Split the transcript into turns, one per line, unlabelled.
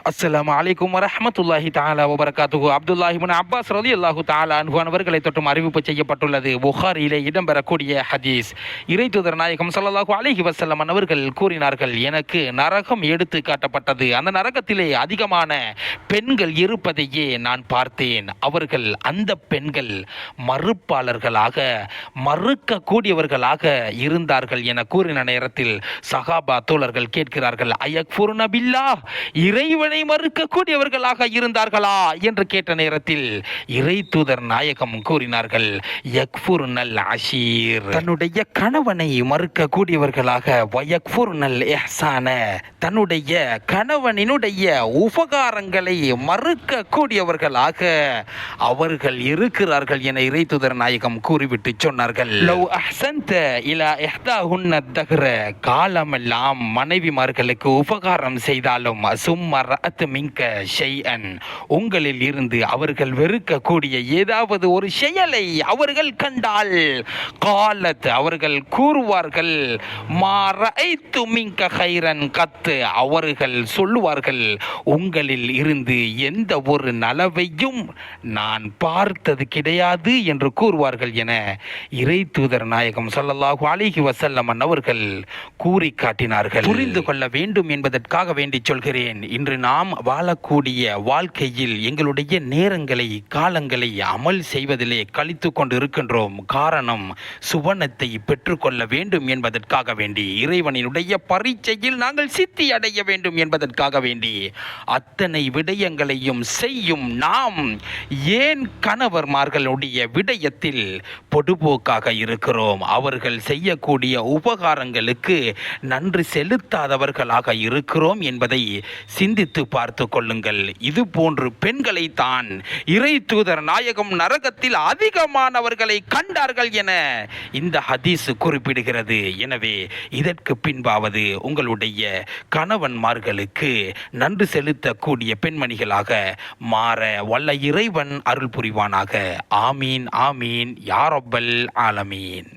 அஸ்ஸலாமு அலைக்கும் வரஹ்மத்துல்லாஹி தஆலா வபரகாத்துஹு. அப்துல்லாஹ் இப்னு அப்பாஸ் ரலியல்லாஹு தஆலா அன்ஹு அவர்களை தொட்டும் அறிவிப்பு செய்யப்பட்டுள்ளது. புகாரியிலே இடம்பெறக்கூடிய ஹதீஸ். இறை தூதர் நாயகம் ஸல்லல்லாஹு அலைஹி வஸல்லம் அவர்கள் கூறினார்கள், எனக்கு நரகம் எடுத்து காட்டப்பட்டது. அந்த நரகத்திலே அதிகமான பெண்கள் இருப்பதையே நான் பார்த்தேன். அவர்கள் அந்த பெண்கள் மறுப்பாளர்களாக, மறுக்கக்கூடியவர்களாக இருந்தார்கள் என கூறின நேரத்தில் சஹாபா தோழர்கள் கேட்கிறார்கள், அயக்ஃபுர்ன பில்லாஹ், இறைவனை மறுக்கக்கூடியவர்களாக இருந்தார்களா என்று கேட்ட நேரத்தில் இறை தூதர் நாயகம் கூறினார்கள், யக்ஃபுர்னல் அஷீர், தன்னுடைய கணவனை மறுக்கக்கூடியவர்களாக, வயக்ஃபுர்னல் இஹ்சான, தன்னுடைய கணவனினுடைய உபகாரங்களை மறுக்கக்கூடியவர்களாக அவர்கள் இருக்கிறார்கள் என இறை தூதர் நாயகம் கூறிவிட்டு சொன்னார்கள், லவ் அஹ்சன்த இலா இஹ்தாஹுன்ன தஹ்ர, காலமெல்லாம் மனைவிமார்களுக்கு உபகாரம் செய்தாலும், சும்மர் மின்க ஷைஅன், உங்களில் இருந்து அவர்கள் வெறுக்கக்கூடிய ஏதாவது ஒரு செயலை அவர்கள் கண்டால், காலத், அவர்கள் கூறுவார்கள், மா ரஅய்து மின்க கைரன் கத்து, அவர்கள் சொல்லுவார்கள், உங்களில் இருந்து எந்த ஒரு நலவையும் நான் பார்த்தது கிடையாது என்று கூறுவார்கள் என இறை தூதர் நாயகம் ஸல்லல்லாஹு அலைஹி வஸல்லம் அவர்கள் கூறி காட்டினார்கள். புரிந்து கொள்ள வேண்டும் என்பதற்காக வேண்டி சொல்கிறேன். இன்று நாம் வாழக்கூடிய வாழ்க்கையில் எங்களுடைய நேரங்களை, காலங்களை அமல் செய்வதிலே கழித்து கொண்டு இருக்கின்றோம். காரணம், சுவனத்தை பெற்றுக்கொள்ள வேண்டும் என்பதற்காக வேண்டி, இறைவனினுடைய பரீட்சையில் நாங்கள் சித்தி அடைய வேண்டும் என்பதற்காக வேண்டி அத்தனை விடயங்களையும் செய்யும் நாம் ஏன் கணவர்மார்களுடைய விடயத்தில் பொடுபோக்காக இருக்கிறோம்? அவர்கள் செய்யக்கூடிய உபகாரங்களுக்கு நன்றி செலுத்தாதவர்களாக இருக்கிறோம் என்பதை சிந்தித்து பார்த்து கொள்ளுங்கள். இது போன்று பெண்களைத்தான் இறை தூதர் நாயகம் நரகத்தில் அதிகமானவர்களை கண்டார்கள் என இந்த ஹதீஸ் குறிப்பிடுகிறது. எனவே இதற்கு பின்பாவது உங்களுடைய கணவன்மார்களுக்கு நன்றி செலுத்தக்கூடிய பெண்மணிகளாக மாற வல்ல இறைவன் அருள் புரிவானாக. ஆமீன் ஆமீன் யா ரப்பல் ஆலமீன்.